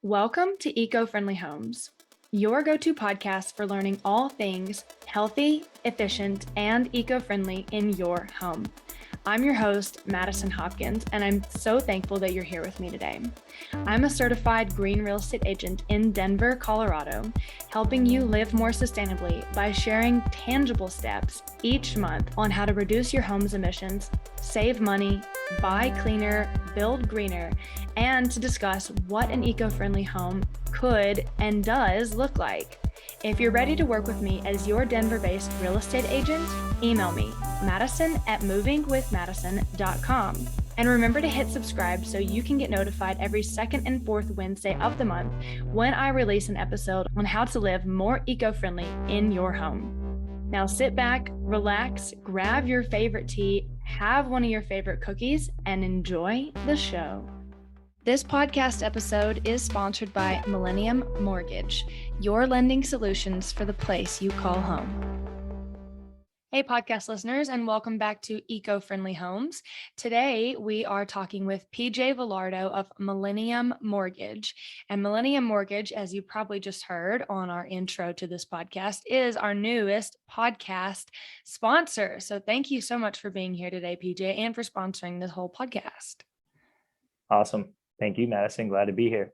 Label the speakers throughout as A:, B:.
A: Welcome to Eco-Friendly Homes, your go-to podcast for learning all things healthy, efficient, and eco-friendly in your home. I'm your host, Madison Hopkins, and I'm so thankful that you're here with me today. I'm a certified green real estate agent in Denver, Colorado, helping you live more sustainably by sharing tangible steps each month on how to reduce your home's emissions, save money, buy cleaner, build greener, and to discuss what an eco-friendly home could and does look like. If you're ready to work with me as your Denver-based real estate agent, email me, madison@movingwithmadison.com. And remember to hit subscribe so you can get notified every second and fourth Wednesday of the month when I release an episode on how to live more eco-friendly in your home. Now sit back, relax, grab your favorite tea, have one of your favorite cookies, and enjoy the show. This podcast episode is sponsored by Millennium Mortgage, your lending solutions for the place you call home. Hey, podcast listeners, and welcome back to Eco-Friendly Homes. Today, we are talking with PJ Vilardo of Millennium Mortgage. And Millennium Mortgage, as you probably just heard on our intro to this podcast, is our newest podcast sponsor. So thank you so much for being here today, PJ, and for sponsoring this whole podcast.
B: Awesome. Thank you, Madison. Glad to be here.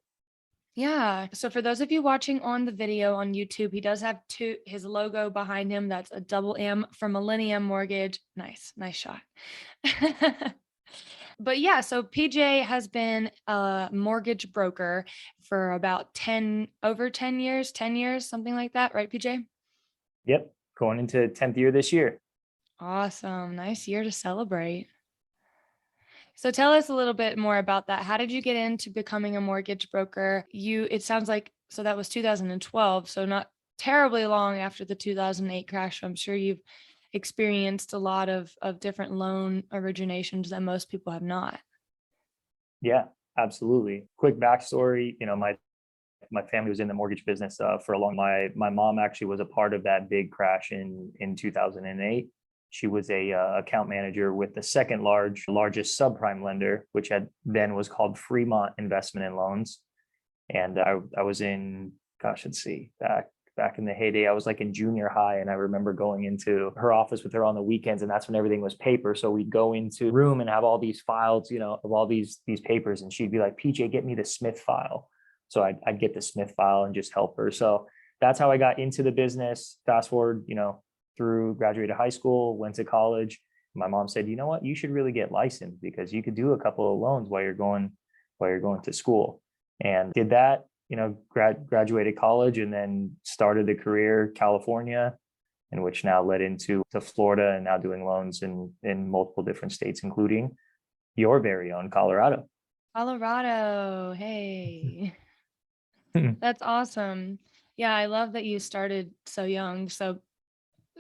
A: Yeah. So for those of you watching on the video on YouTube, he does have his logo behind him. That's a double M for Millennium Mortgage. Nice shot. But yeah, so PJ has been a mortgage broker for about over 10 years, something like that. Right, PJ?
B: Yep. Going into 10th year this year.
A: Awesome. Nice year to celebrate. So tell us a little bit more about that. How did you get into becoming a mortgage broker? It sounds like, so that was 2012, so not terribly long after the 2008 crash. I'm sure you've experienced a lot of different loan originations that most people have not.
B: Yeah, absolutely. Quick backstory, my family was in the mortgage business for a long time. My mom actually was a part of that big crash in 2008. She was a account manager with the second largest subprime lender, which was called Fremont Investment and Loans. And I was in, back in the heyday, I was like in junior high, and I remember going into her office with her on the weekends, and that's when everything was paper. So we'd go into a room and have all these files, of all these papers, and she'd be like, "PJ, get me the Smith file." So I'd get the Smith file and just help her. So that's how I got into the business. Fast forward, through graduated high school, went to college. My mom said, "You know what? You should really get licensed because you could do a couple of loans while you're going to school." And did that, graduated college and then started the career California, in which now led into Florida and now doing loans in multiple different states, including your very own Colorado.
A: Colorado, hey. That's awesome. Yeah, I love that you started so young.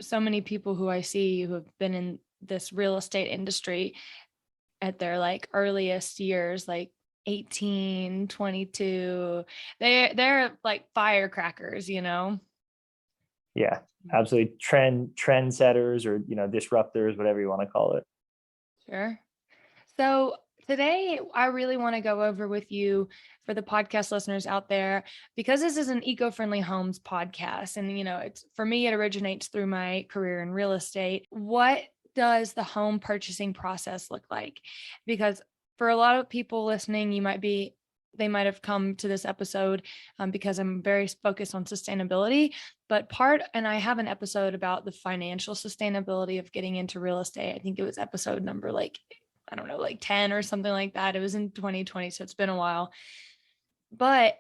A: So many people who I see who have been in this real estate industry at their like earliest years, like 18, 22, they're like firecrackers,
B: Yeah, absolutely. Trendsetters or, disruptors, whatever you want to call it.
A: Sure. So today I really want to go over with you, for the podcast listeners out there, because this is an eco-friendly homes podcast. And, it's, for me, it originates through my career in real estate. What does the home purchasing process look like? Because for a lot of people listening, they might have come to this episode because I'm very focused on sustainability, and I have an episode about the financial sustainability of getting into real estate. I think it was episode number like 10 or something like that. It was in 2020, so it's been a while. But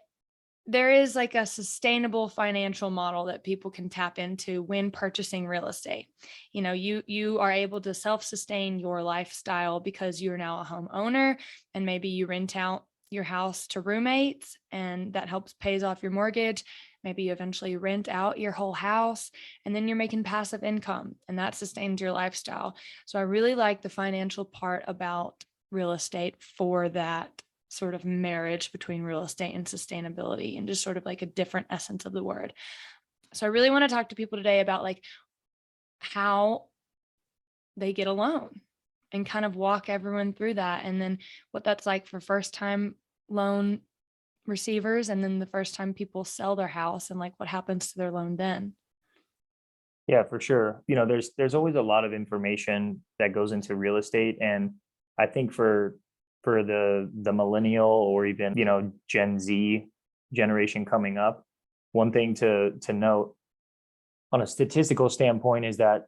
A: there is like a sustainable financial model that people can tap into when purchasing real estate. You are able to self-sustain your lifestyle because you're now a homeowner, and maybe you rent out your house to roommates, and that pays off your mortgage. Maybe you eventually rent out your whole house, and then you're making passive income, and that sustains your lifestyle. So I really like the financial part about real estate for that sort of marriage between real estate and sustainability, and just sort of like a different essence of the word. So I really want to talk to people today about like how they get a loan and kind of walk everyone through that, and then what that's like for first time loan receivers, and then the first time people sell their house and like what happens to their loan then.
B: Yeah, for sure. There's always a lot of information that goes into real estate. And I think for the millennial or even, Gen Z generation coming up, one thing to note on a statistical standpoint is that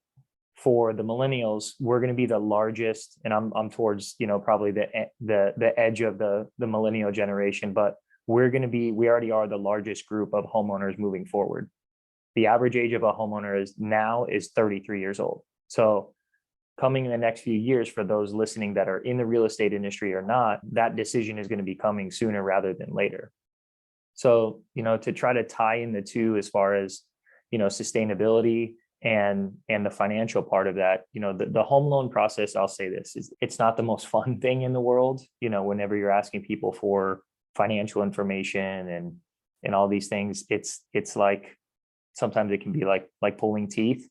B: for the millennials, we're going to be the largest, and I'm towards, probably the edge of the millennial generation, but we already are the largest group of homeowners moving forward. The average age of a homeowner is 33 years old. So coming in the next few years, for those listening that are in the real estate industry or not, that decision is going to be coming sooner rather than later. So, to try to tie in the two as far as, sustainability and the financial part of that, the home loan process, I'll say this, is it's not the most fun thing in the world. Whenever you're asking people for financial information and all these things, it's like sometimes it can be like pulling teeth.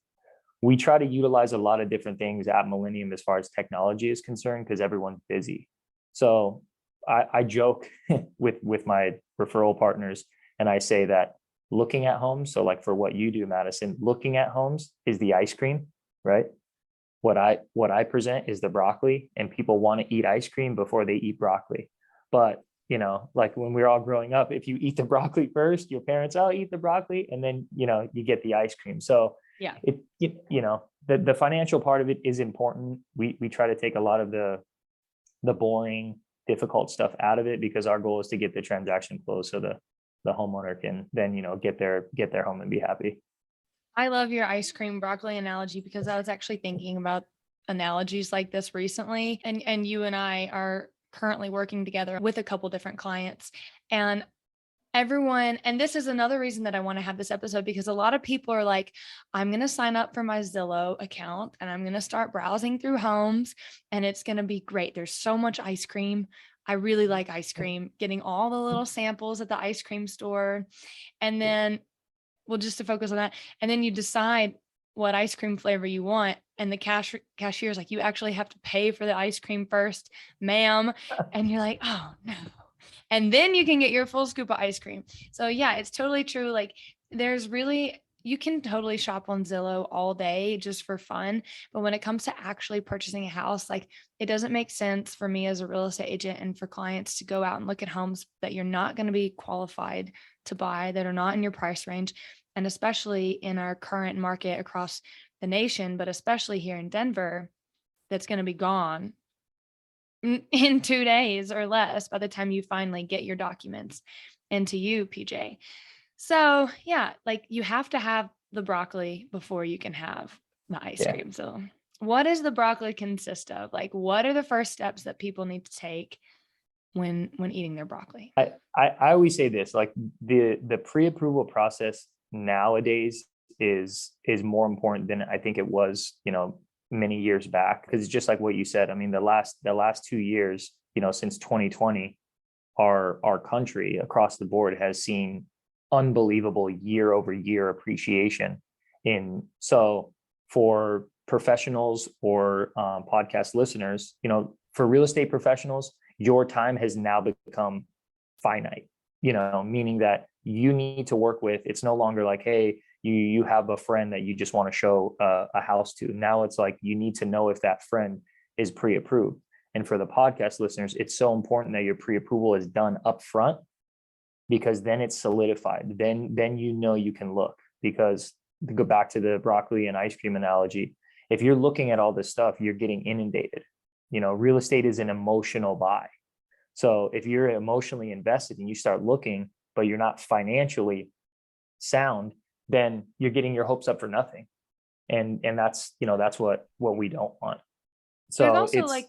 B: We try to utilize a lot of different things at Millennium as far as technology is concerned, because everyone's busy. So I joke with my referral partners, and I say that looking at homes, so like for what you do, Madison, looking at homes is the ice cream, right? What I present is the broccoli, and people want to eat ice cream before they eat broccoli. But like when we were all growing up, if you eat the broccoli first, your parents, oh, eat the broccoli, and then you get the ice cream. So
A: Yeah.
B: The financial part of it is important. We try to take a lot of the boring, difficult stuff out of it, because our goal is to get the transaction closed so the homeowner can then get their home and be happy.
A: I love your ice cream broccoli analogy, because I was actually thinking about analogies like this recently. And you and I are currently working together with a couple different clients, and everyone, and this is another reason that I want to have this episode, because a lot of people are like, I'm going to sign up for my Zillow account and I'm going to start browsing through homes and it's going to be great. There's so much ice cream. I really like ice cream, getting all the little samples at the ice cream store. And then just to focus on that. And then you decide what ice cream flavor you want. And the cashier is like, you actually have to pay for the ice cream first, ma'am. And you're like, oh no. And then you can get your full scoop of ice cream. So yeah, it's totally true. Like you can totally shop on Zillow all day just for fun. But when it comes to actually purchasing a house, like it doesn't make sense for me as a real estate agent and for clients to go out and look at homes that you're not going to be qualified to buy, that are not in your price range. And especially in our current market across the nation, but especially here in Denver, that's going to be gone in 2 days or less by the time you finally get your documents into you, PJ. So yeah, like you have to have the broccoli before you can have the ice
B: Yeah.
A: cream. So what does the broccoli consist of? Like, what are the first steps that people need to take when eating their broccoli?
B: I always say this, like the pre-approval process nowadays is more important than I think it was, many years back, because it's just like what you said. I mean, the last 2 years, since 2020, our country across the board has seen unbelievable year over year appreciation so for professionals or podcast listeners, for real estate professionals, your time has now become finite, meaning that you need to work with, it's no longer like, hey, you have a friend that you just want to show a house to. Now it's like, you need to know if that friend is pre-approved. And for the podcast listeners, it's so important that your pre-approval is done up front, because then it's solidified. Then you can look, because to go back to the broccoli and ice cream analogy, if you're looking at all this stuff, you're getting inundated. Real estate is an emotional buy. So if you're emotionally invested and you start looking, but you're not financially sound, then you're getting your hopes up for nothing. And that's what we don't want.
A: There's
B: So
A: also like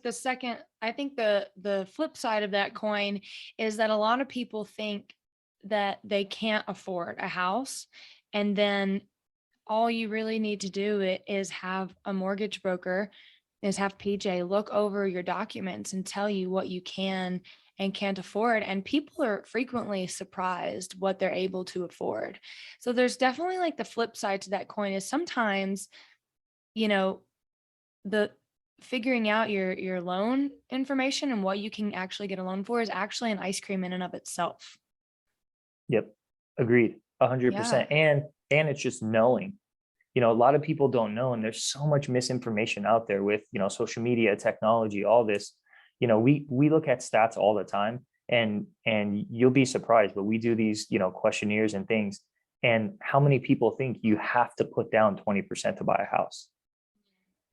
A: I think the flip side of that coin is that a lot of people think that they can't afford a house, and then all you really need to do is have a mortgage broker, is have PJ look over your documents and tell you what you can and can't afford. And people are frequently surprised what they're able to afford. So there's definitely like the flip side to that coin is sometimes, the figuring out your loan information and what you can actually get a loan for is actually an ice cream in and of itself.
B: Yep. Agreed.
A: Yeah.
B: 100%. And it's just knowing, a lot of people don't know, and there's so much misinformation out there with, social media, technology, all this. We look at stats all the time, and you'll be surprised, but we do these, questionnaires and things. And how many people think you have to put down 20% to buy a house?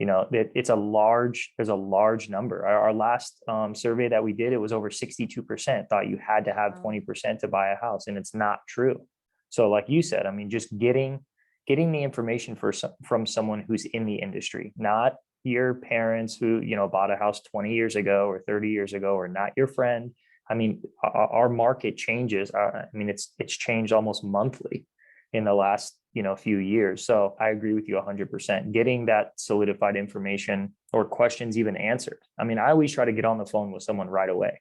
B: There's a large number. Our last survey that we did, it was over 62% thought you had to have 20% to buy a house, and it's not true. So like you said, I mean, just getting the information from someone who's in the industry, not your parents who, bought a house 20 years ago or 30 years ago, or not your friend. I mean, our market changes. I mean, it's changed almost monthly in the last, few years. So I agree with you 100%. Getting that solidified information or questions even answered. I mean, I always try to get on the phone with someone right away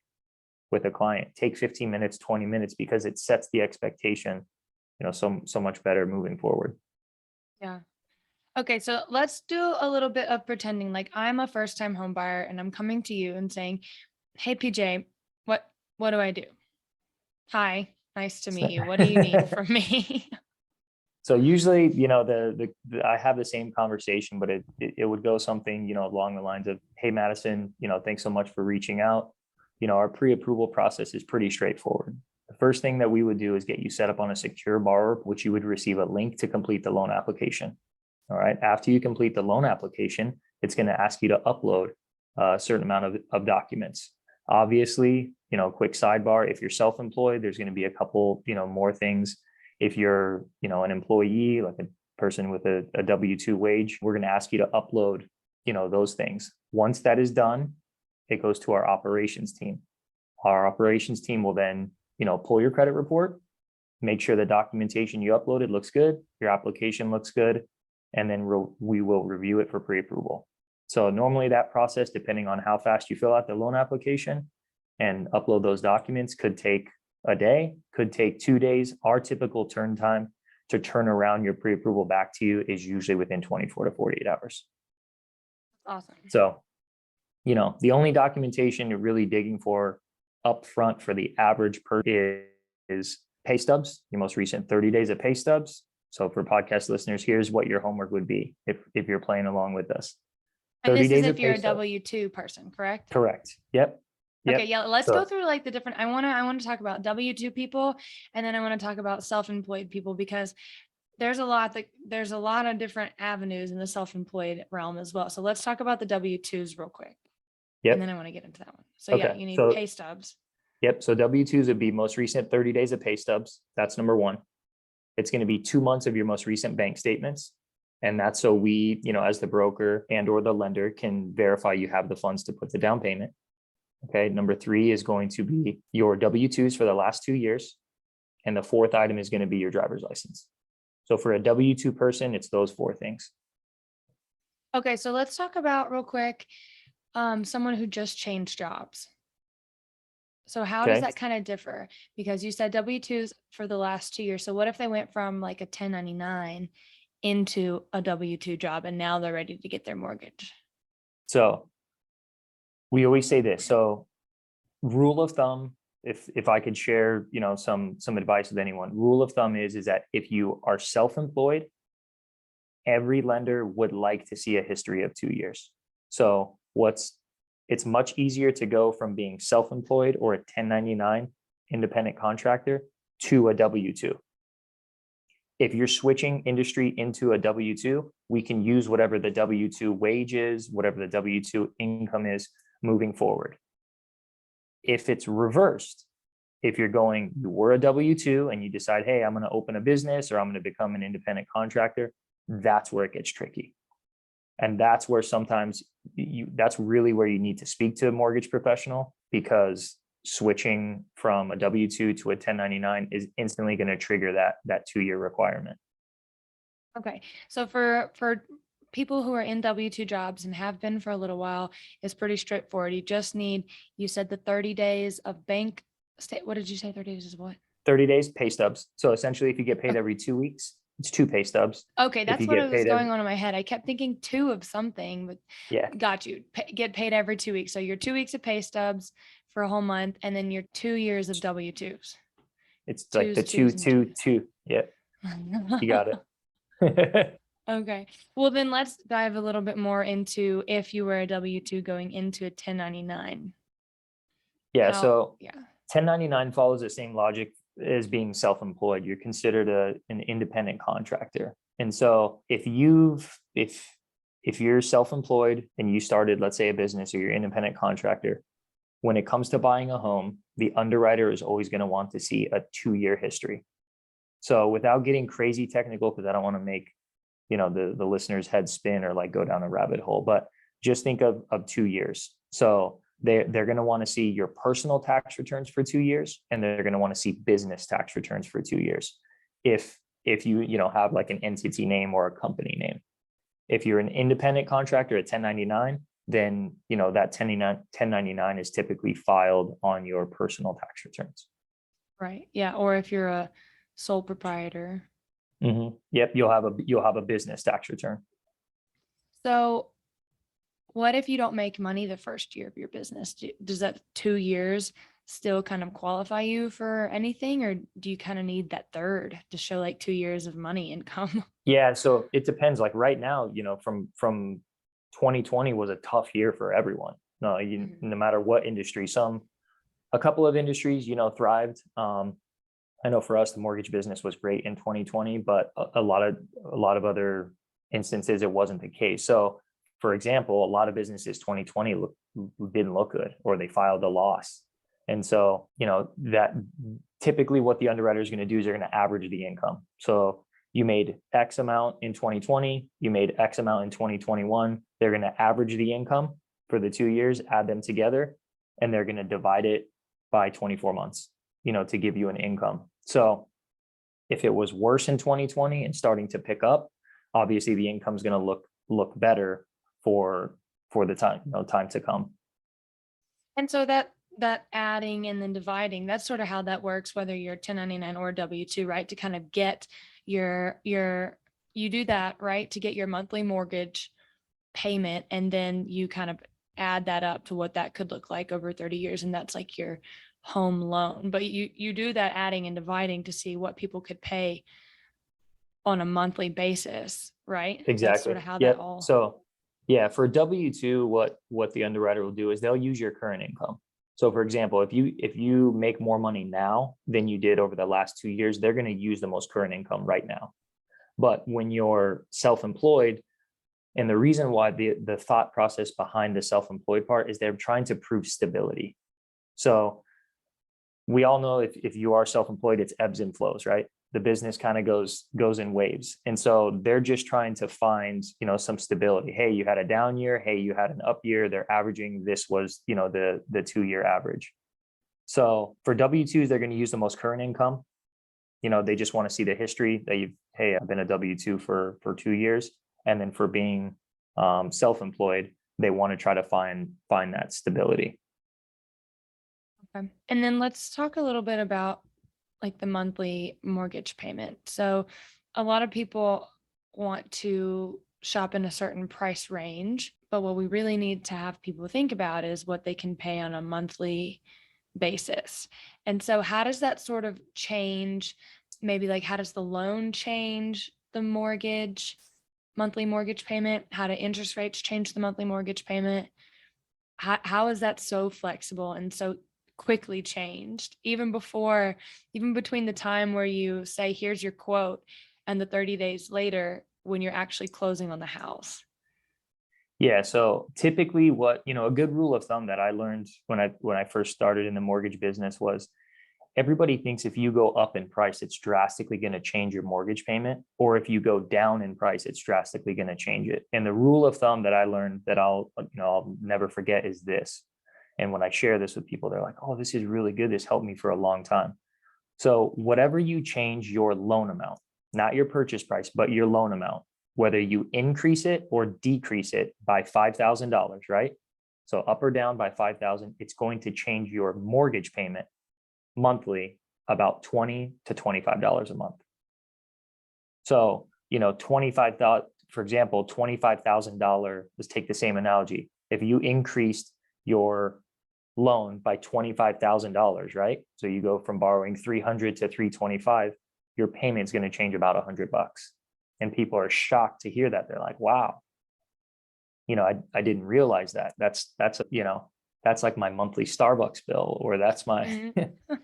B: with a client. Take 15 minutes, 20 minutes, because it sets the expectation, so much better moving forward.
A: Yeah. Okay, so let's do a little bit of pretending like I'm a first-time home buyer and I'm coming to you and saying, "Hey PJ, what do I do? Hi, nice to meet you. What do you need from me?"
B: So usually, I have the same conversation, but it would go something, along the lines of, "Hey, Madison, thanks so much for reaching out. Our pre-approval process is pretty straightforward. The first thing that we would do is get you set up on a secure borrower, which you would receive a link to complete the loan application. All right. After you complete the loan application, it's going to ask you to upload a certain amount of documents. Obviously, quick sidebar, if you're self-employed, there's going to be a couple, more things. If you're, an employee, like a person with a W-2 wage, we're going to ask you to upload, those things. Once that is done, it goes to our operations team. Our operations team will then, pull your credit report, make sure the documentation you uploaded looks good, your application looks good, and then we will review it for pre-approval. So normally that process, depending on how fast you fill out the loan application and upload those documents, could take a day, could take 2 days. Our typical turn time to turn around your pre-approval back to you is usually within 24 to 48 hours.
A: Awesome.
B: So, the only documentation you're really digging for upfront for the average person is pay stubs, your most recent 30 days of pay stubs. So for podcast listeners, here's what your homework would be if you're playing along with us.
A: And
B: 30
A: this is
B: days of
A: if you're
B: pay
A: a
B: stubs.
A: W-2 person, correct?
B: Correct. Yep.
A: Okay, yeah, let's
B: So
A: go through like the different, I want to talk about W-2 people, and then I want to talk about self-employed people, because there's a lot of different avenues in the self-employed realm as well. So let's talk about the W-2s real quick. And then
B: Yep.
A: I want to get into that one. So yeah,
B: Okay.
A: you need
B: So
A: pay stubs.
B: yep. So W-2s would be most recent 30 days of pay stubs. That's number one. It's going to be 2 months of your most recent bank statements. And that's so we, as the broker and or the lender, can verify you have the funds to put the down payment. Okay. Number 3 is going to be your W-2s for the last 2 years. And the fourth item is going to be your driver's license. So for a W-2 person, it's those 4 things.
A: Okay, so let's talk about real quick, someone who just changed jobs. So how does
B: Okay.
A: that kind of differ? Because you said W-2s for the last 2 years. So what if they went from like a 1099 into a W-2 job and now they're ready to get their mortgage?
B: So we always say this. So rule of thumb, if I could share, some advice with anyone, rule of thumb is that if you are self-employed, every lender would like to see a history of 2 years. So it's much easier to go from being self-employed or a 1099 independent contractor to a W-2. If you're switching industry into a W-2, we can use whatever the W-2 wage is, whatever the W-2 income is moving forward. If it's reversed, if you were a W-2 and you decide, hey, I'm going to open a business or I'm going to become an independent contractor, that's where it gets tricky. And that's where sometimes that's really where you need to speak to a mortgage professional, because switching from a W-2 to a 1099 is instantly going to trigger that 2-year requirement.
A: Okay. So for people who are in W-2 jobs and have been for a little while, it's pretty straightforward. You said the 30 days of bank state. What did you say? 30 days is what?
B: 30 days pay stubs. So essentially, if you get paid every 2 weeks, it's 2 pay stubs.
A: Okay, that's
B: you
A: what
B: get
A: was
B: paid
A: going on in my head. I kept thinking 2 of something, but
B: Yeah.
A: got you. Get paid every 2 weeks. So your 2 weeks of pay stubs for a whole month, and then your 2 years of W-2s.
B: It's like the
A: Twos, and twos.
B: two. Yeah, you got it.
A: Okay. Well, then let's dive a little bit more into if you were a W-2 going into a 1099.
B: Yeah,
A: How,
B: so
A: yeah.
B: 1099 follows the same logic as being self-employed. You're considered an independent contractor. And so if you're self-employed and you started, let's say, a business, or you're an independent contractor, when it comes to buying a home, the underwriter is always going to want to see a 2-year history. So without getting crazy technical, because I don't want to make, the listeners' head spin or like go down a rabbit hole, but just think of 2 years. So they're going to want to see your personal tax returns for 2 years, and they're going to want to see business tax returns for 2 years. If you have like an entity name or a company name. If you're an independent contractor at 1099, then that 1099 is typically filed on your personal tax returns.
A: Right. Yeah. Or if you're a sole proprietor.
B: Mm-hmm. Yep, you'll have a business tax return.
A: So what if you don't make money the first year of your business? Does that 2 years still kind of qualify you for anything, or do you kind of need that third to show like 2 years of money income?
B: Yeah, so it depends. Like right now, from 2020 was a tough year for everyone. No, no matter what industry. A couple of industries, thrived. I know for us, the mortgage business was great in 2020, but a lot of other instances, it wasn't the case. So, for example, a lot of businesses 2020 didn't look good, or they filed a loss. And so, that typically what the underwriter is going to do is they're going to average the income. So you made X amount in 2020, you made X amount in 2021. They're going to average the income for the 2 years, add them together, and they're going to divide it by 24 months, to give you an income. So if it was worse in 2020 and starting to pick up, obviously the income is going to look better for the time to come.
A: And so that adding and then dividing, that's sort of how that works, whether you're 1099 or W-2, right? To kind of get you do that, right? To get your monthly mortgage payment, and then you kind of add that up to what that could look like over 30 years. And that's like your home loan. But you do that adding and dividing to see what people could pay on a monthly basis, right? That's sort
B: Exactly.
A: of how that
B: Yep.
A: all.
B: So yeah, for W-2, what the underwriter will do is they'll use your current income. So for example, if you make more money now than you did over the last 2 years, they're going to use the most current income right now. But when you're self-employed, and the reason why the thought process behind the self-employed part is they're trying to prove stability. So we all know if you are self-employed, it's ebbs and flows, right? The business kind of goes in waves. And so they're just trying to find, some stability. Hey, you had a down year. Hey, you had an up year. They're averaging, this was, the 2-year average. So for W-2s, they're going to use the most current income. They just want to see the history that hey, I've been a W-2 for 2 years. And then for being self-employed, they want to try to find that stability.
A: Okay. And then let's talk a little bit about like the monthly mortgage payment. So a lot of people want to shop in a certain price range, but what we really need to have people think about is what they can pay on a monthly basis. And so how does that sort of change? Maybe like how does the loan change the monthly mortgage payment? How do interest rates change the monthly mortgage payment? How is that so flexible and so quickly changed, even between the time where you say, here's your quote, and the 30 days later when you're actually closing on the house?
B: Yeah. So typically a good rule of thumb that I learned when I first started in the mortgage business was everybody thinks if you go up in price, it's drastically going to change your mortgage payment, or if you go down in price, it's drastically going to change it. And the rule of thumb that I learned that I'll never forget is this. And when I share this with people, they're like, oh, this is really good. This helped me for a long time. So whatever you change your loan amount, not your purchase price, but your loan amount, whether you increase it or decrease it by $5,000, right? So up or down by 5,000, it's going to change your mortgage payment monthly about $20 to $25 a month. So, 25,000, for example, $25,000, let's take the same analogy. If you increased your loan by $25,000, right? So you go from borrowing 300 to 325, your payment's going to change about $100. And people are shocked to hear that. They're like, wow, I didn't realize that. That's like my monthly Starbucks bill, or that's my,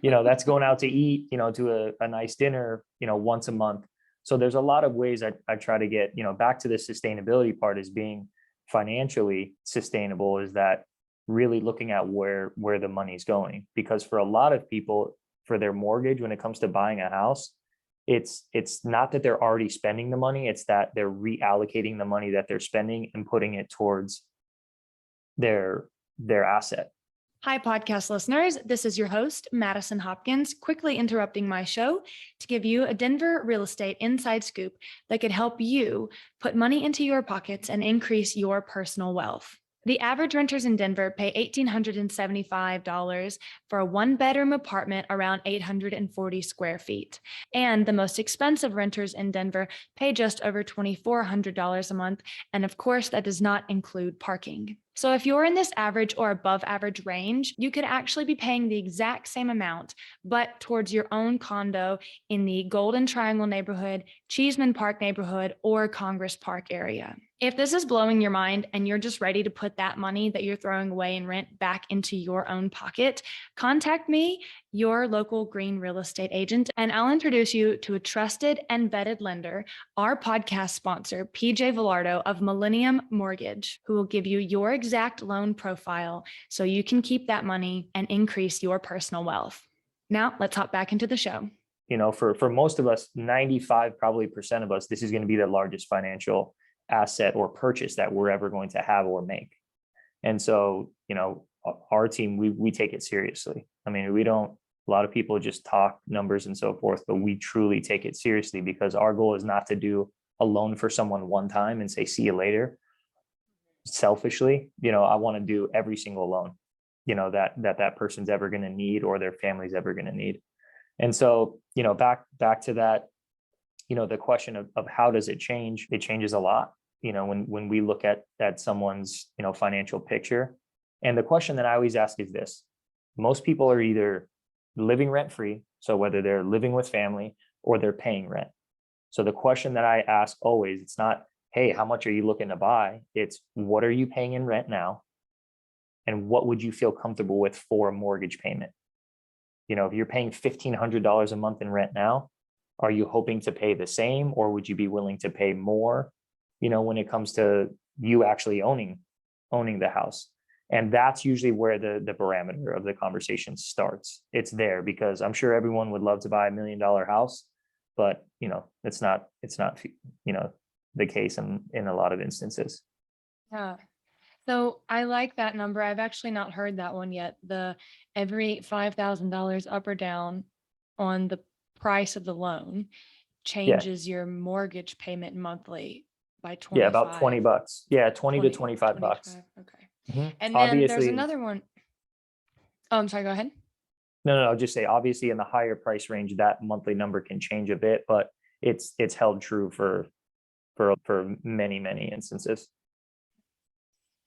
B: that's going out to eat, to a nice dinner, once a month. So there's a lot of ways I try to get, back to the sustainability part, is being financially sustainable, is that really looking at where the money's going. Because for a lot of people, for their mortgage, when it comes to buying a house, it's not that they're already spending the money, it's that they're reallocating the money that they're spending and putting it towards their asset.
A: Hi, podcast listeners. This is your host, Madison Hopkins, quickly interrupting my show to give you a Denver real estate inside scoop that could help you put money into your pockets and increase your personal wealth. The average renters in Denver pay $1,875 for a one-bedroom apartment around 840 square feet. And the most expensive renters in Denver pay just over $2,400 a month. And of course, that does not include parking. So if you're in this average or above average range, you could actually be paying the exact same amount, but towards your own condo in the Golden Triangle neighborhood, Cheeseman Park neighborhood, or Congress Park area. If this is blowing your mind and you're just ready to put that money that you're throwing away in rent back into your own pocket, contact me, your local green real estate agent, and I'll introduce you to a trusted and vetted lender, our podcast sponsor, PJ Vilardo of Millennium Mortgage, who will give you your exact loan profile so you can keep that money and increase your personal wealth. Now, let's hop back into the show.
B: For most of us, 95 probably percent of us, this is going to be the largest financial asset or purchase that we're ever going to have or make. And so, our team, we take it seriously. I mean, a lot of people just talk numbers and so forth, but we truly take it seriously, because our goal is not to do a loan for someone one time and say, see you later. Selfishly, I want to do every single loan, that person's ever going to need, or their family's ever going to need. And so, back to that, the question of how does it change? It changes a lot, when we look at someone's, financial picture. And the question that I always ask is this: most people are either living rent free, so whether they're living with family or they're paying rent. So the question that I ask always, it's not, hey, how much are you looking to buy? It's, what are you paying in rent now? And what would you feel comfortable with for a mortgage payment? If you're paying $1,500 a month in rent now, are you hoping to pay the same, or would you be willing to pay more, when it comes to you actually owning the house? And that's usually where the parameter of the conversation starts. It's there because I'm sure everyone would love to buy $1 million house, but it's not the case in a lot of instances.
A: Yeah. So I like that number. I've actually not heard that one yet. The every $5,000 up or down on the price of the loan changes your mortgage payment monthly by 25.
B: Yeah, about $20. Yeah, 20 to 25 bucks.
A: Okay.
B: Mhm.
A: And then there's
B: Obviously,
A: another one. Oh, I'm sorry, go ahead.
B: No, I'll just say, obviously in the higher price range, that monthly number can change a bit, but it's held true for many, many instances.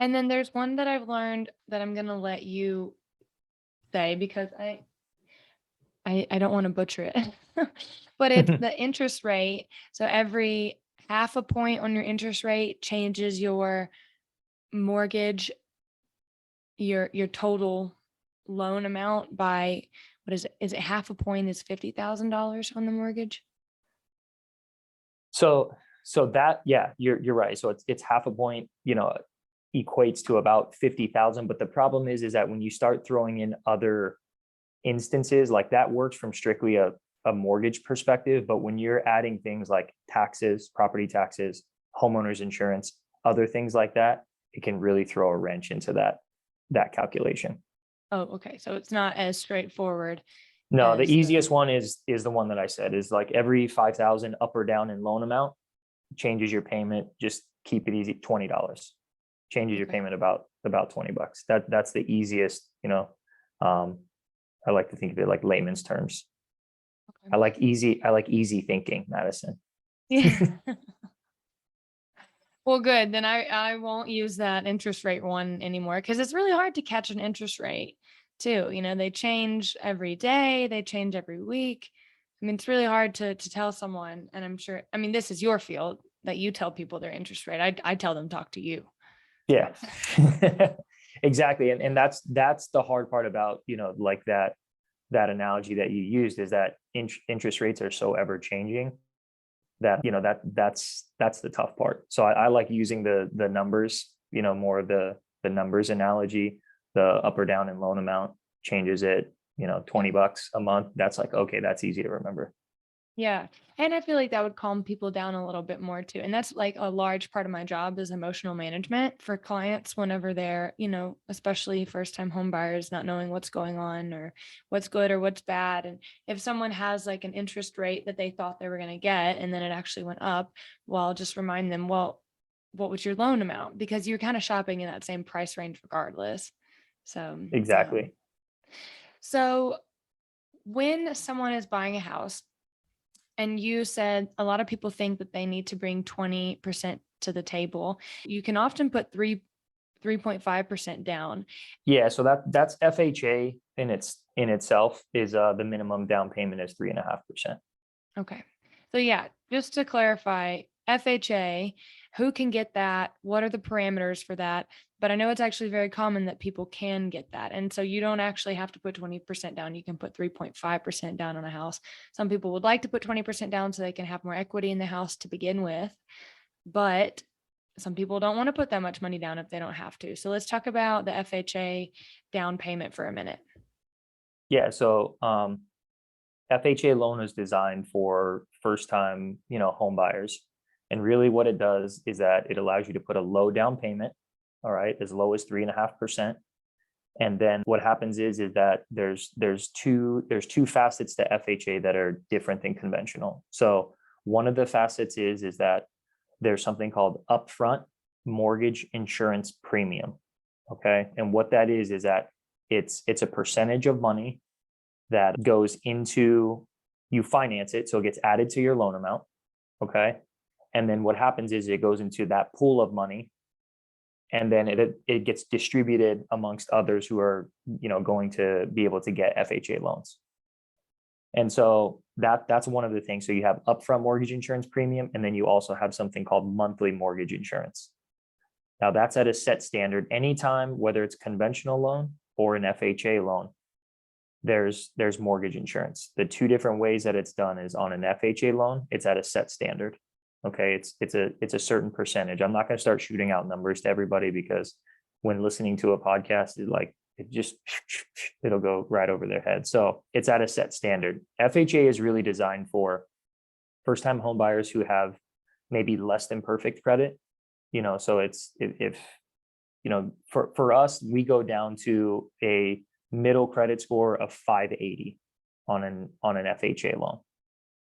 A: And then there's one that I've learned that I'm going to let you say, because I don't want to butcher it, but it's the interest rate. So every half a point on your interest rate changes your mortgage, your total loan amount by, what is it? Is it half a point is $50,000 on the mortgage?
B: So that, yeah, you're right. So it's half a point, equates to about 50,000. But the problem is that when you start throwing in other instances, like that works from strictly a mortgage perspective. But when you're adding things like taxes, property taxes, homeowners insurance, other things like that, it can really throw a wrench into that calculation.
A: Oh, okay. So it's not as straightforward.
B: No, the easiest one is the one that I said, is like every 5,000 up or down in loan amount changes your payment. Just keep it easy. $20 changes your payment about $20. That's the easiest, I like to think of it like layman's terms. Okay. I like easy thinking, Madison.
A: Yeah. Well, good. Then I won't use that interest rate one anymore, because it's really hard to catch an interest rate. too. They change every day, they change every week. I mean, it's really hard to tell someone, and I'm sure, I mean, this is your field that you tell people their interest rate. I tell them, talk to you.
B: Yeah, exactly. And that's the hard part about, like that analogy that you used, is that interest rates are so ever changing that, that's the tough part. So I like using the numbers, more of the numbers analogy. The up or down in loan amount changes it, $20 a month. That's like, okay, that's easy to remember.
A: Yeah. And I feel like that would calm people down a little bit more too. And that's like a large part of my job is emotional management for clients whenever they're, especially first time home buyers, not knowing what's going on or what's good or what's bad. And if someone has like an interest rate that they thought they were going to get and then it actually went up, well, I'll just remind them, well, what was your loan amount? Because you're kind of shopping in that same price range regardless. So,
B: Exactly.
A: so when someone is buying a house, and you said a lot of people think that they need to bring 20% to the table. You can often put 3.5% down.
B: Yeah. So that's FHA in itself is the minimum down payment is 3.5%.
A: Okay. So yeah, just to clarify, FHA, who can get that? What are the parameters for that? But I know it's actually very common that people can get that. And so you don't actually have to put 20% down. You can put 3.5% down on a house. Some people would like to put 20% down so they can have more equity in the house to begin with. But some people don't want to put that much money down if they don't have to. So let's talk about the FHA down payment for a minute.
B: Yeah. So FHA loan is designed for first time, home buyers. And really what it does is that it allows you to put a low down payment, all right, as low as 3.5%. And then what happens is that there's two facets to FHA that are different than conventional. So one of the facets is that there's something called upfront mortgage insurance premium. Okay. And what that is that it's a percentage of money that goes into, you finance it, so it gets added to your loan amount. Okay. And then what happens is it goes into that pool of money, and then it gets distributed amongst others who are, going to be able to get FHA loans. And so that's one of the things. So you have upfront mortgage insurance premium, and then you also have something called monthly mortgage insurance. Now that's at a set standard. Anytime, whether it's conventional loan or an FHA loan, there's mortgage insurance. The two different ways that it's done is on an FHA loan, it's at a set standard. Okay, it's a certain percentage. I'm not going to start shooting out numbers to everybody, because when listening to a podcast, it'll go right over their head. So it's at a set standard. FHA is really designed for first time home buyers who have maybe less than perfect credit. So it's if for us, we go down to a middle credit score of 580 on an FHA loan.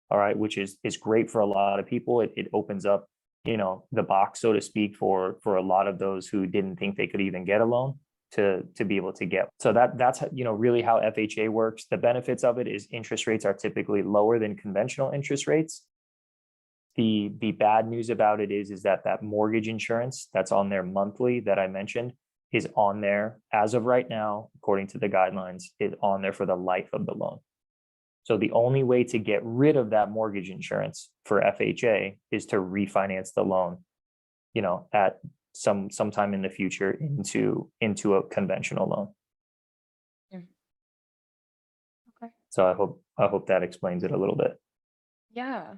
B: All right, which is great for a lot of people. It opens up, the box, so to speak, for a lot of those who didn't think they could even get a loan to be able to get. So that's really how FHA works. The benefits of it is interest rates are typically lower than conventional interest rates. The bad news about it is that mortgage insurance that's on there monthly that I mentioned is on there as of right now, according to the guidelines, is on there for the life of the loan. So the only way to get rid of that mortgage insurance for FHA is to refinance the loan, at sometime in the future into a conventional loan.
A: Yeah. Okay.
B: So I hope that explains it a little bit.
A: Yeah,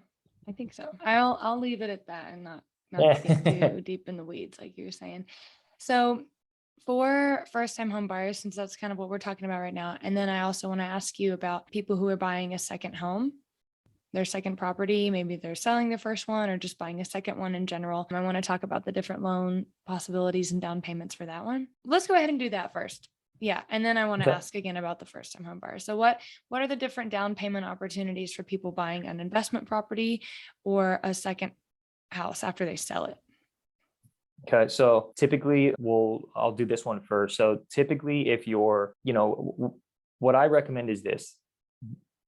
A: I think so. I'll leave it at that and not get too deep in the weeds like you were saying. So for first time home buyers, since that's kind of what we're talking about right now, and then I also want to ask you about people who are buying a second home, their second property, maybe they're selling their first one or just buying a second one in general. I want to talk about the different loan possibilities and down payments for that one. Let's go ahead and do that first. Yeah. And then I want to ask again about the first time home buyer. So what are the different down payment opportunities for people buying an investment property or a second house after they sell it?
B: Okay, so typically I'll do this one first. So typically if you're, what I recommend is this: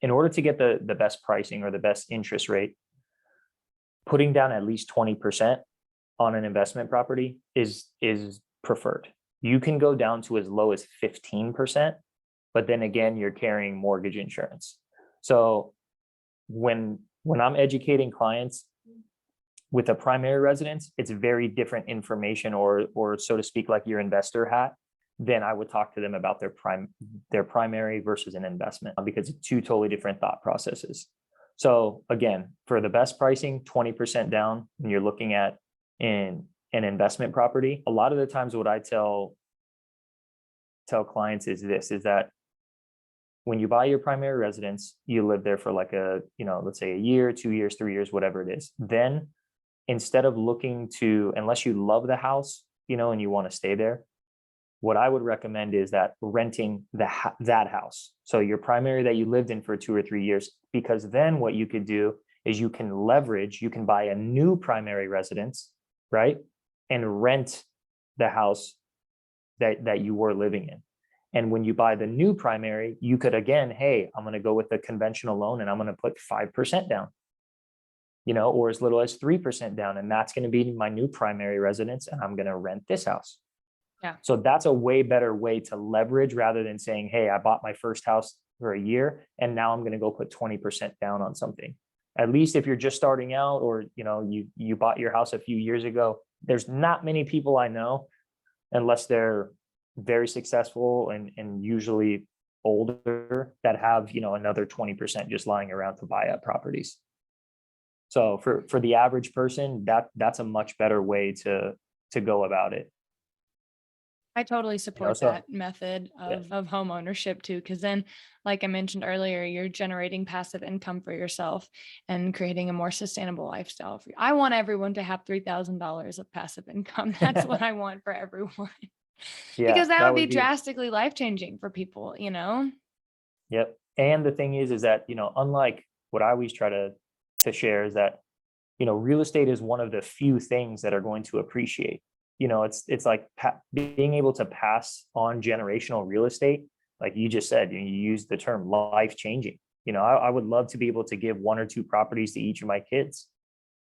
B: in order to get the best pricing or the best interest rate, putting down at least 20% on an investment property is preferred. You can go down to as low as 15%, but then again, you're carrying mortgage insurance. So when I'm educating clients with a primary residence, it's very different information, or so to speak, like your investor hat, then I would talk to them about their primary versus an investment, because it's two totally different thought processes. So again, for the best pricing, 20% down when you're looking at an investment property. A lot of the times what I tell clients is that when you buy your primary residence, you live there for like let's say a year, 2 years, 3 years, whatever it is. Then instead of looking to, unless you love the house, and you want to stay there, what I would recommend is that renting that house. So your primary that you lived in for 2 or 3 years, because then what you could do is you can buy a new primary residence, right? And rent the house that you were living in. And when you buy the new primary, you could, again, hey, I'm going to go with the conventional loan and I'm going to put 5% down, or as little as 3% down. And that's going to be my new primary residence. And I'm going to rent this house.
A: Yeah.
B: So that's a way better way to leverage, rather than saying, hey, I bought my first house for a year and now I'm going to go put 20% down on something. At least if you're just starting out, or, you bought your house a few years ago, there's not many people I know, unless they're very successful and usually older, that have, another 20% just lying around to buy up properties. So for the average person, that's a much better way to go about it.
A: I totally support
B: So
A: that method
B: yeah.
A: of home ownership too, because then, like I mentioned earlier, you're generating passive income for yourself and creating a more sustainable lifestyle for you. I want everyone to have $3,000 of passive income. That's what I want for everyone,
B: Yeah,
A: because that
B: that
A: would be
B: would be,
A: drastically life-changing for people,
B: yep. And the thing is that, unlike what I always try to share, is that, real estate is one of the few things that are going to appreciate. It's like being able to pass on generational real estate. Like you just said, you use the term life changing. I would love to be able to give 1 or 2 properties to each of my kids.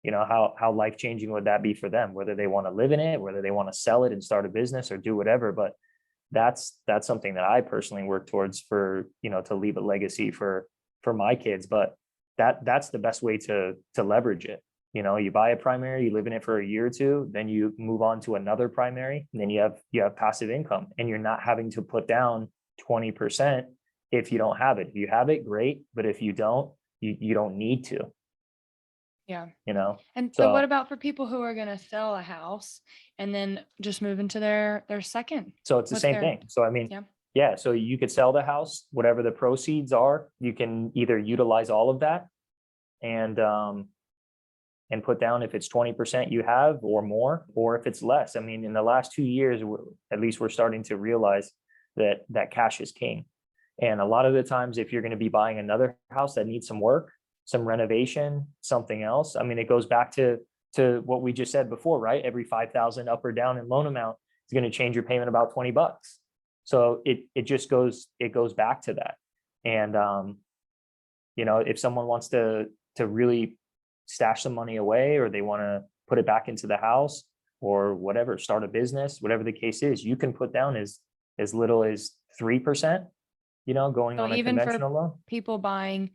B: How life changing would that be for them, whether they want to live in it, whether they want to sell it and start a business or do whatever. But that's something that I personally work towards, for, to leave a legacy for my kids. But that's the best way to leverage it. You buy a primary, you live in it for a year or 2, then you move on to another primary, and then you have passive income, and you're not having to put down 20% if you don't have it. If you have it, great. But if you don't, you don't need to,
A: Yeah.
B: so
A: But what about for people who are going to sell a house and then just move into their second?
B: So it's the same thing. So I mean,
A: Yeah.
B: yeah, so you could sell the house, whatever the proceeds are, you can either utilize all of that and put down, if it's 20% you have or more, or if it's less. I mean, in the last 2 years, at least we're starting to realize that cash is king. And a lot of the times, if you're going to be buying another house that needs some work, some renovation, something else, I mean, it goes back to what we just said before, right? Every 5,000 up or down in loan amount is going to change your payment about $20. So it goes back to that. And if someone wants to really stash some money away, or they want to put it back into the house, or whatever, start a business, whatever the case is, you can put down as little as 3%, going
A: So
B: on a
A: even for
B: conventional loan.
A: people buying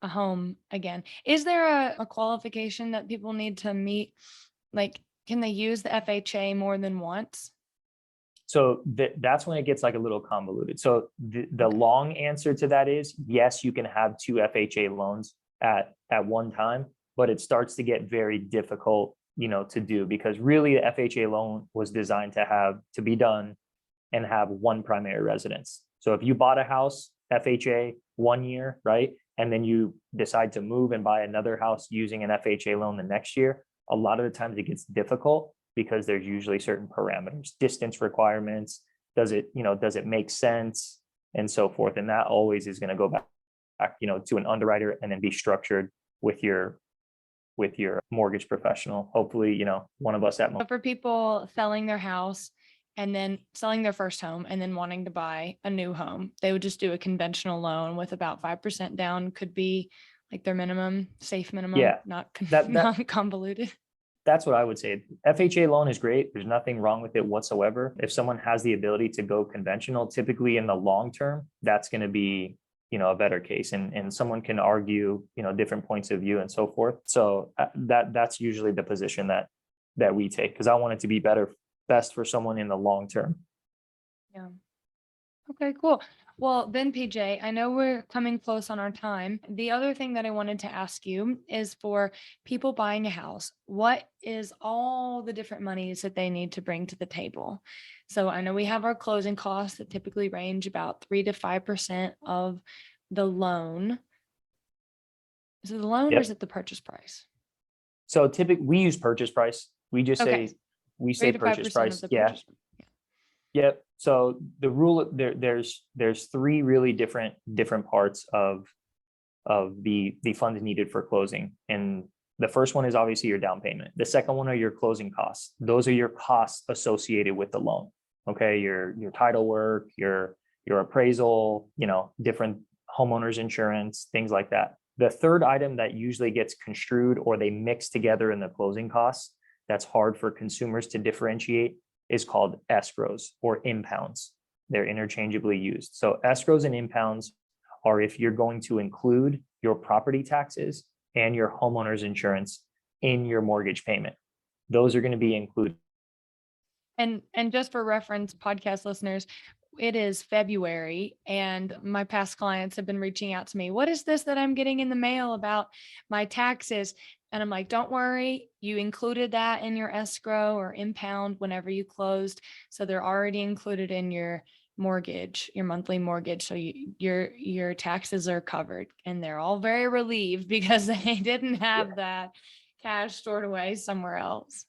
A: a home again, is there a qualification that people need to meet? Like, can they use the FHA more than once?
B: So that's when it gets like a little convoluted. So the
A: Okay.
B: long answer to that is yes, you can have 2 FHA loans at one time, but it starts to get very difficult, to do, because really the FHA loan was designed to be done and have one primary residence. So if you bought a house, FHA 1 year, right? And then you decide to move and buy another house using an FHA loan the next year, a lot of the times it gets difficult, because there's usually certain parameters, distance requirements, does it make sense, and so forth. And that always is going to go back, to an underwriter, and then be structured with your mortgage professional. Hopefully, one of us at
A: But for people selling their house and then selling their first home and then wanting to buy a new home, they would just do a conventional loan with about 5% down, could be like their minimum, safe minimum,
B: Yeah,
A: not
B: that
A: not convoluted.
B: That's what I would say. FHA loan is great. There's nothing wrong with it whatsoever. If someone has the ability to go conventional, typically in the long term, that's going to be, a better case. And someone can argue, different points of view and so forth. So that's usually the position that we take, because I want it to be best for someone in the long term.
A: Yeah. Okay, cool. Well, then PJ, I know we're coming close on our time. The other thing that I wanted to ask you is for people buying a house, what is all the different monies that they need to bring to the table? So I know we have our closing costs that typically range about 3 to 5% of the loan. Is it the loan or is
B: Yep.
A: it the purchase price?
B: So typically we use purchase price. We just
A: Okay,
B: say, we
A: 3
B: say
A: to
B: purchase
A: 5% of
B: price.
A: the
B: Yeah.
A: purchase. Yeah.
B: Yep. So the rule there's three really different parts of the funds needed for closing. And the first one is obviously your down payment. The second one are your closing costs. Those are your costs associated with the loan. Okay, your title work, your appraisal, different homeowners insurance, things like that. The third item that usually gets construed or they mix together in the closing costs, that's hard for consumers to differentiate, is called escrows or impounds. They're interchangeably used. So escrows and impounds are if you're going to include your property taxes and your homeowner's insurance in your mortgage payment. Those are going to be included.
A: And just for reference, podcast listeners, it is February and my past clients have been reaching out to me. What is this that I'm getting in the mail about my taxes? And I'm like, don't worry, you included that in your escrow or impound whenever you closed. So they're already included in your mortgage, your monthly mortgage. So your taxes are covered, and they're all very relieved because they didn't have that cash stored away somewhere else.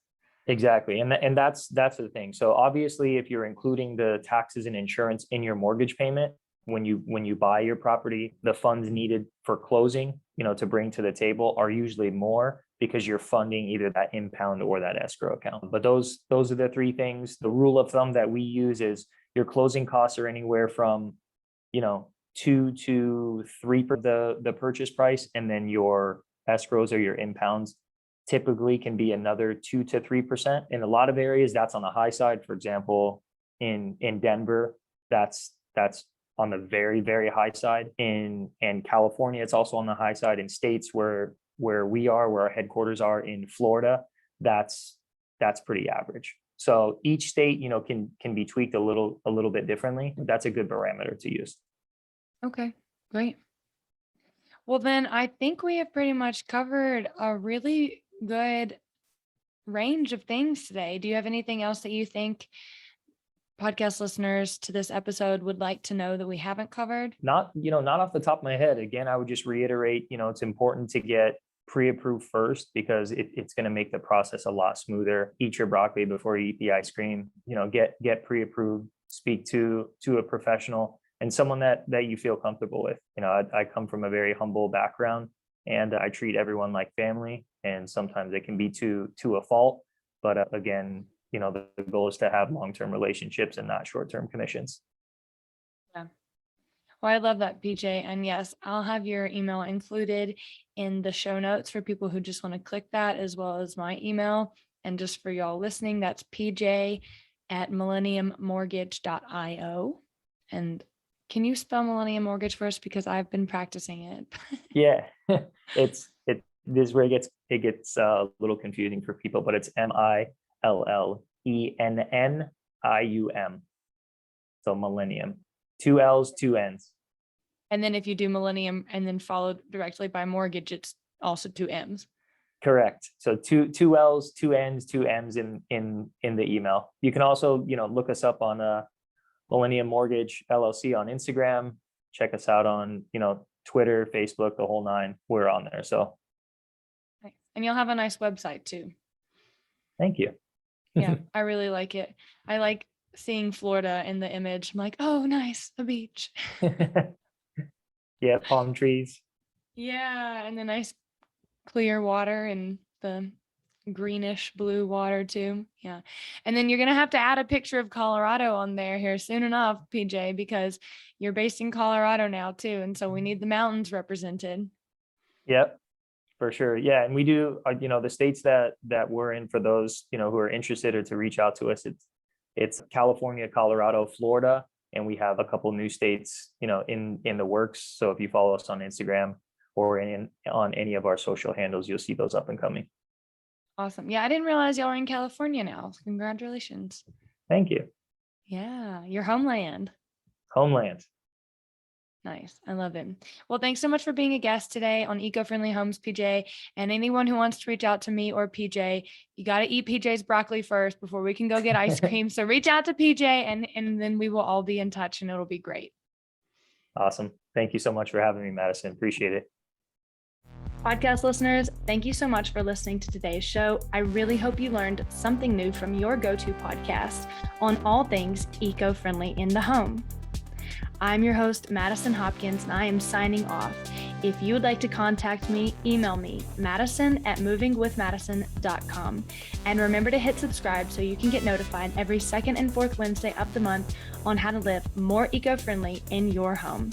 B: Exactly. And that's the thing. So obviously, if you're including the taxes and insurance in your mortgage payment, when you buy your property, the funds needed for closing, to bring to the table are usually more because you're funding either that impound or that escrow account. But those are the three things. The rule of thumb that we use is your closing costs are anywhere from, 2 to 3 per the purchase price, and then your escrows or your impounds typically can be another 2 to 3%. In a lot of areas, that's on the high side. For example, in Denver, that's on the very, very high side. In California, it's also on the high side. In states where our headquarters are in Florida, that's pretty average. So each state, can be tweaked a little bit differently. That's a good parameter to use.
A: Okay, great. Well, then I think we have pretty much covered a really good range of things today. Do you have anything else that you think podcast listeners to this episode would like to know that we haven't covered?
B: Not off the top of my head. Again, I would just reiterate, it's important to get pre-approved first because it's going to make the process a lot smoother. Eat your broccoli before you eat the ice cream. Get pre-approved, speak to a professional and someone that you feel comfortable with. I come from a very humble background and I treat everyone like family, and sometimes it can be to a fault. But again, the goal is to have long-term relationships and not short-term commissions.
A: Yeah. Well, I love that, PJ. And yes, I'll have your email included in the show notes for people who just want to click that, as well as my email. And just for y'all listening, that's pj@millenniummortgage.io. And can you spell Millennium Mortgage first? Because I've been practicing it.
B: Yeah, this is where it gets a little confusing for people, but it's MILLENNIUM. So Millennium, 2 L's, 2 N's.
A: And then if you do Millennium and then followed directly by mortgage, it's also 2 M's.
B: Correct. So two L's, 2 N's, 2 M's in the email. You can also, look us up on Millennium Mortgage LLC on Instagram. Check us out on, Twitter, Facebook, the whole nine. We're on there. So
A: and you'll have a nice website too.
B: Thank you.
A: Yeah, I really like it. I like seeing Florida in the image. I'm like, oh, nice, a beach.
B: Yeah, palm trees.
A: Yeah, and the nice clear water and the greenish blue water too. Yeah. And then you're going to have to add a picture of Colorado on there here soon enough, PJ, because you're based in Colorado now too. And so we need the mountains represented.
B: Yep. For sure. Yeah. And we do, the states that we're in, for those, who are interested or to reach out to us, it's California, Colorado, Florida, and we have a couple new states, in the works. So if you follow us on Instagram or on any of our social handles, you'll see those up and coming.
A: Awesome. Yeah, I didn't realize y'all are in California now. Congratulations.
B: Thank you.
A: Yeah, your homeland.
B: Homeland.
A: Nice. I love it. Well, thanks so much for being a guest today on Eco-Friendly Homes, PJ. And anyone who wants to reach out to me or PJ, you got to eat PJ's broccoli first before we can go get ice cream. So reach out to PJ and then we will all be in touch and it'll be great.
B: Awesome. Thank you so much for having me, Madison. Appreciate it.
A: Podcast listeners, thank you so much for listening to today's show. I really hope you learned something new from your go-to podcast on all things eco-friendly in the home. I'm your host, Madison Hopkins, and I am signing off. If you would like to contact me, email me, madison@movingwithmadison.com. And remember to hit subscribe so you can get notified every second and fourth Wednesday of the month on how to live more eco-friendly in your home.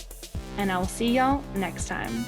A: And I will see y'all next time.